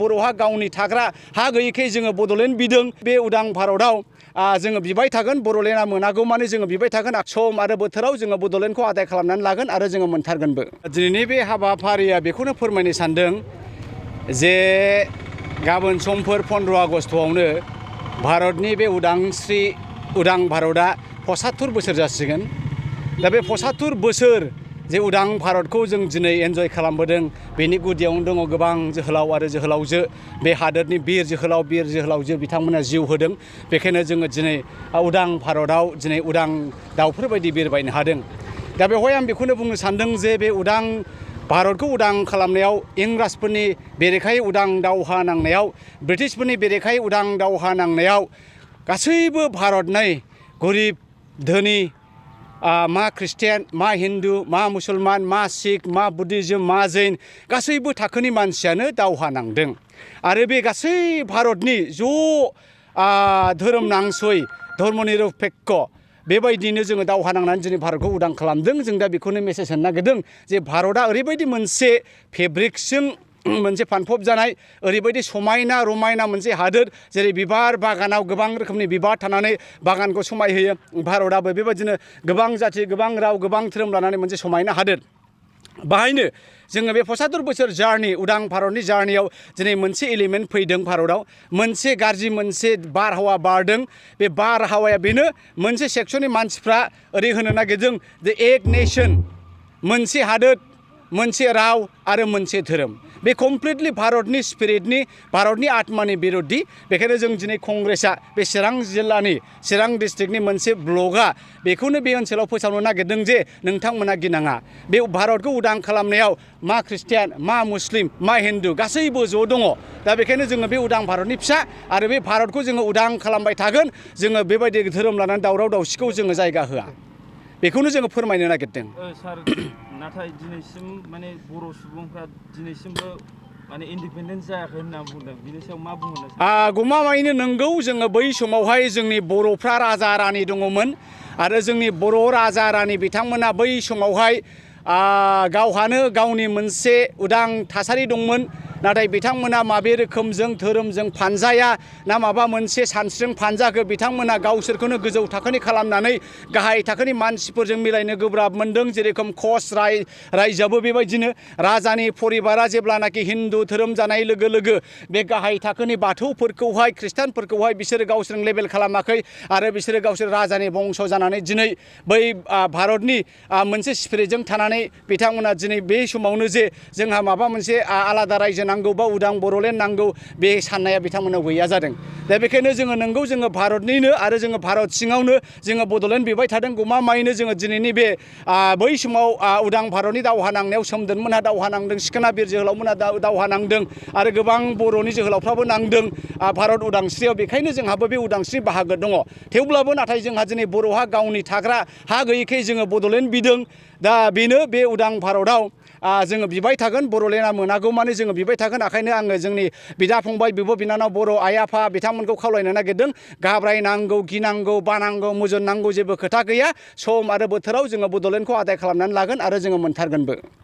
बर'हा गावनि थाग्रा हा गैयैखाय जोङो बड'लेण्ड बिदों बे उदां भारतआव जोङो बिबाय थागोन बर'लेण्डआ मोनागौ माने जोङो बिबाय थागोन सम आरो बोथोराव जोङो बड'लेण्डखौ आदाय खालामनानै लागोन आरो जोङो मोनथारगोनबो। दिनैनि बे हाबाफारिया बेखौनो फोरमायनो सानदों जे गाबोन समफोर 15 आगस्टआवनो भारतनि बे उदां भारतआ 75 बोसोर जासिगोन। दा बे 75 बोसोर जे उदां भारतखौ जों दिनै एन्जय खालामबोदों बेनि गुदियावनो दङ गोबां जोहोलाव आरो जोहोलावजो बे हादोरनि बिर जोहोलावजो बिथांमोना जिउ होदों। बेखायनो जोङो दिनै उदां भारतआव दिनै उदां दाउफोर बायदि बिरबायनो हादों। दा बेवहाय आं बेखौनो बुंनो सानदों जे बे उदां भारतखौ उदां खालामनायाव इंराजफोरनि बेरेखायै उदां दावहा नांनायाव ब्रिटिशफोरनि बेरेखायै उदां दावहा नांनायाव गासैबो भारतनि गरिब धोनि मा ख्रिस्टियान मा हिन्दु मा मुसलमान मा सिख मा बुद्धिज्म मा जैन गासैबो थाखोनि मानसियानो दावहा नांदों। आरो बे गासै भारतनि ज' धोरोम नांसय धर्मनिरपेक्ष बेबायदिनो जोङो दावहा नांनानै दिनै भारतखौ उदां खालामदों। जों दा बेखौनो मेसेज होनो नागिरदों जे भारतआ ओरैबायदि मोनसे फेब्रिकजों मोनसे फानफब जानाय ओरैबायदि समायना रमायना मोनसे हादोर जेरै बिबार बागानाव गोबां रोखोमनि बिबार थानानै बागानखौ समायहोयो। भारतआबो बेबायदिनो गोबां जाथि गोबां राव गोबां धोरोम लानानै मोनसे समायना हादोर। बाहायनो जोङो बे 75 बोसोर जार्नि उदां भारतनि जार्नियाव दिनै मोनसे एलिमेन्ट फैदों भारतआव मोनसे गाज्रि मोनसे बारहावा बारदों। बे बारहावाया बेनो मोनसे सेक्सननि मानसिफ्रा ओरै होनो नागिरदों जे एक नेशन मोनसे हादोर मोनसे राव आरो मोनसे धोरोम। बे कमप्लिटलि भारतनि स्पिरिटनि भारतनि आत्मानि बिरुद्धि। बेखायनो जों दिनै कंग्रेसआ बे चिरां जिल्लानि चिरां डिस्ट्रिक्टनि मोनसे ब्लकआ बेखौनो बे ओनसोलाव फोसावनो नागिरदों जे नोंथांमोना गिनाङा बे भारतखौ उदां खालामनायाव मा ख्रिस्टियान मा मुस्लिम मा हिन्दु गासैबो ज' दङ। दा बेखायनो जोङो बे उदां भारतनि फिसा आरो बे भारतखौ जोङो उदां खालामबाय थागोन। जोङो बेबायदि धोरोम लानानै दावराव दावसिखौ जोङो जायगा होआ बेखौनो जोङो फोरमायनो नागिरदों। सार नाथाय दिनैसिम माने बर' सुबुंफ्रा दिनैसिमबो माने इन्डिपेन्डेन्स जायाखै होनना बुंदों। बिनि सायाव मा बुंनो सानो? गमामायैनो नंगौ जोङो बै समावहाय जोंनि बर'फ्रा राजा रानि दङमोन आरो जोंनि बर' राजा रानि बिथांमोना बै समावहाय गावहानो गावनि मोनसे उदां थासारि दंमोन। नाथाय बिथांमोना माबे रोखोमजों धोरोमजों फानजाया ना माबा मोनसे सानस्रिजों फानजाखो बिथांमोना गावसोरखौनो गोजौ थाखोनि खालामनानै गाहाय थाखोनि मानसिफोरजों मिलायनो गोब्राब मोनदों। जेरेखम कच रायजोआबो बेबायदिनो राजानि परिबारा जेब्लानाखि हिन्दु धोरोम जानाय लोगो लोगो बे गाहाय थाखोनि बाथौफोरखौहाय खृष्टानफोरखौहाय बिसोरो गावसोरजों लेबेल खालामाखै आरो बिसोरो गावसोर राजानि बंश जानानै दिनै बै भारतनि मोनसे स्पिरिटजों थानानै बिथांमोना दिनै बे समावनो जे जोंहा माबा मोनसे आलादा रायजो नांगौ बा उदां बर'लेण्ड नांगौ बे साननाया बिथांमोनाव गैया जादों। दा बेखायनो जोङो नंगौ जोङो भारतनिनो आरो जोङो भारत सिङावनो जोङो बड'लेण्ड बिबाय थादों। गमामायैनो जोङो दिनैनि बे बै समाव उदां भारतनि दावहा नांनायाव सोमदोनमोनहा दावहा नांदों सिखोना बिर जोहोलावमोनहा दावहा नांदों आरो गोबां बर'नि जोहोलावफ्राबो नांदों भारत उदांस्रियाव। बेखायनो जोंहाबो बे उदांस्रि बाहागो दङ। थेवब्लाबो नाथाय जोंहा दिनै बर'हा गावनि थाग्रा हा गैयैखाय जोङो बड'लेण्ड बिदों। दा बेनो बे उदां भारतआव जोङो बिबाय थागोन बर'लेण्डआ मोनागौ माने जोङो बिबाय थागोन। ओंखायनो आङो जोंनि बिदा फंबाय बिब' बिनानाव बर' आइ आफा बिथांमोनखौ खावलायनो नागिरदों घाबरायनांगौ गिनांगौ बानांगौ मुजुननांगौ जेबो खोथा गैया। सम आरो बोथोराव जोङो बड'लेण्डखौ आदाय खालामनानै लागोन आरो जोङो मोनथारगोनबो।